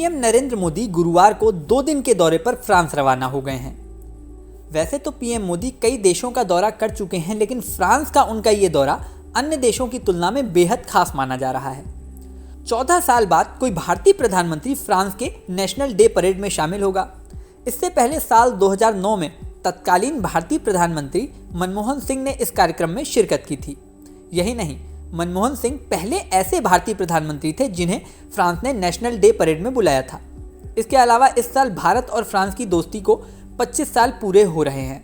PM Narendra Modi गुरुवार को 2 दिन के दौरे पर फ्रांस रवाना हो गए हैं। वैसे तो पीएम मोदी कई देशों का दौरा कर चुके हैं, लेकिन फ्रांस का उनका ये दौरा अन्य देशों की तुलना में बेहद खास माना जा रहा है। 14 साल बाद कोई भारतीय प्रधानमंत्री फ्रांस के नेशनल डे परेड में शामिल होगा। इससे पहले साल 2009 में तत्कालीन भारतीय प्रधानमंत्री मनमोहन सिंह ने इस कार्यक्रम में शिरकत की थी। यही नहीं, मनमोहन सिंह पहले ऐसे भारतीय प्रधानमंत्री थे जिन्हें फ्रांस ने नेशनल डे परेड में बुलाया था। इसके अलावा इस साल भारत और फ्रांस की दोस्ती को 25 साल पूरे हो रहे हैं।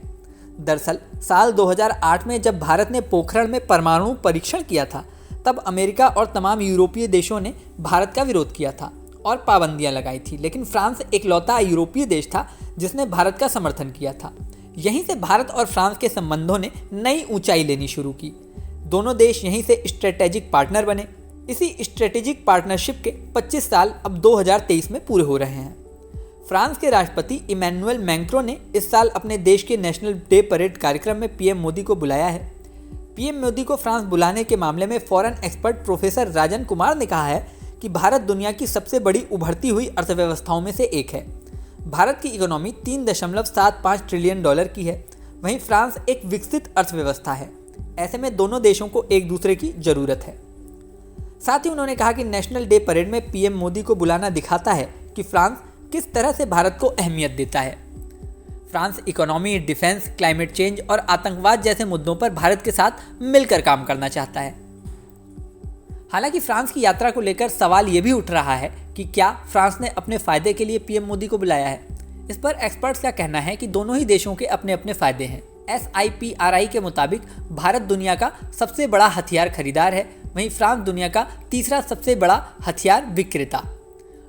दरअसल साल 2008 में जब भारत ने पोखरण में परमाणु परीक्षण किया था, तब अमेरिका और तमाम यूरोपीय देशों ने भारत का विरोध किया था और पाबंदियां लगाई थी, लेकिन फ्रांस इकलौता यूरोपीय देश था जिसने भारत का समर्थन किया था। यहीं से भारत और फ्रांस के संबंधों ने नई ऊंचाई लेनी शुरू की। दोनों देश यहीं से स्ट्रेटेजिक पार्टनर बने। इसी स्ट्रेटेजिक पार्टनरशिप के 25 साल अब 2023 में पूरे हो रहे हैं। फ्रांस के राष्ट्रपति इमैनुअल मैक्रों ने इस साल अपने देश के नेशनल डे परेड कार्यक्रम में पीएम मोदी को बुलाया है। पीएम मोदी को फ्रांस बुलाने के मामले में foreign expert professor Rajan Kumar ने कहा है कि भारत दुनिया की सबसे बड़ी उभरती हुई अर्थव्यवस्थाओं में से एक है। भारत की इकोनॉमी 3.75 ट्रिलियन डॉलर की है, वहीं फ्रांस एक विकसित अर्थव्यवस्था है। ऐसे में दोनों देशों को एक दूसरे की जरूरत है। साथ ही उन्होंने कहा कि नेशनल डे परेड में पीएम मोदी को बुलाना दिखाता है कि फ्रांस किस तरह से भारत को अहमियत देता है। France economy, defence, climate change और आतंकवाद जैसे मुद्दों पर भारत के साथ मिलकर काम करना चाहता है। हालांकि फ्रांस की यात्रा को लेकर सवाल ये भी उठ रहा है कि क्या फ्रांस ने अपने फायदे के लिए पीएम मोदी को बुलाया है। इस पर एक्सपर्ट्स का कहना है कि दोनों ही देशों के अपने अपने फायदे हैं। SIPRI के मुताबिक भारत दुनिया का सबसे बड़ा हथियार खरीदार है, वहीं फ्रांस दुनिया का तीसरा सबसे बड़ा हथियार विक्रेता।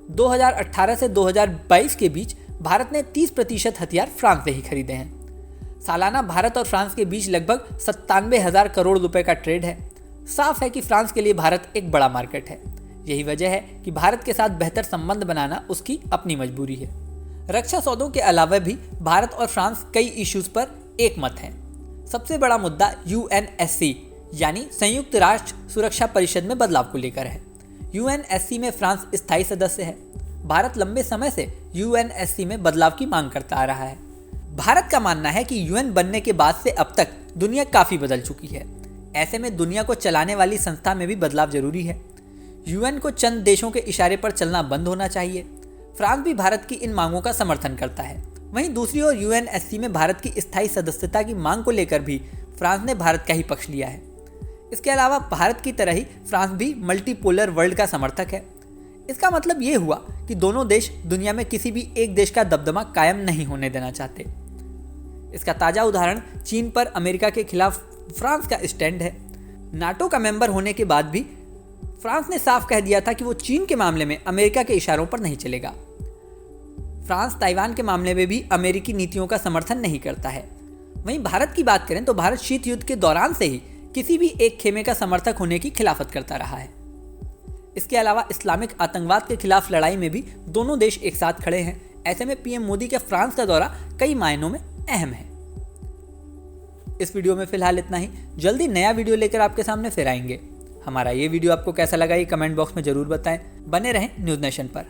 2018 से 2022 के बीच भारत ने 30% हथियार फ्रांस से ही खरीदे हैं। सालाना भारत और फ्रांस के बीच लगभग 97,000 करोड़ रुपए का ट्रेड है। साफ है कि फ्रांस के लिए भारत एक बड़ा मार्केट है। यही वजह है कि भारत के साथ बेहतर संबंध बनाना उसकी अपनी मजबूरी है। रक्षा सौदों के अलावा भी भारत और फ्रांस कई इश्यूज पर एक मत हैं। सबसे बड़ा मुद्दा UNSC यानी संयुक्त राष्ट्र सुरक्षा परिषद में बदलाव को लेकर है। UNSC में फ्रांस स्थायी सदस्य है। भारत लंबे समय से UNSC में बदलाव की मांग करता आ रहा है। भारत का मानना है कि UN बनने के बाद से अब तक दुनिया काफ़ी बदल चुकी है। ऐसे में दुनिया को चलाने वाली संस्था में भी बदलाव जरूरी है। UN को चंद देशों के इशारे पर चलना बंद होना चाहिए। फ्रांस भी भारत की इन मांगों का समर्थन करता है। वहीं दूसरी ओर UNSC में भारत की स्थायी सदस्यता की मांग को लेकर भी फ्रांस ने भारत का ही पक्ष लिया है। इसके अलावा भारत की तरह ही फ्रांस भी मल्टीपोलर वर्ल्ड का समर्थक है। इसका मतलब ये हुआ कि दोनों देश दुनिया में किसी भी एक देश का दबदबा कायम नहीं होने देना चाहते। इसका ताज़ा उदाहरण चीन पर अमेरिका के खिलाफ फ्रांस का स्टैंड है। नाटो का मेंबर होने के बाद भी फ्रांस ने साफ कह दिया था कि वो चीन के मामले में अमेरिका के इशारों पर नहीं चलेगा। फ्रांस ताइवान के मामले में भी अमेरिकी नीतियों का समर्थन नहीं करता है। वहीं भारत की बात करें तो भारत शीत युद्ध के दौरान से ही किसी भी एक खेमे का समर्थक होने की खिलाफत करता रहा है। इसके अलावा इस्लामिक आतंकवाद के खिलाफ लड़ाई में भी दोनों देश एक साथ खड़े हैं। ऐसे में पीएम मोदी का फ्रांस का दौरा कई मायनों में अहम है। इस वीडियो में फिलहाल इतना ही। जल्दी नया वीडियो लेकर आपके सामने फिर आएंगे। हमारा ये वीडियो आपको कैसा लगा ये कमेंट बॉक्स में जरूर बताएं। बने रहें न्यूज़ नेशन पर।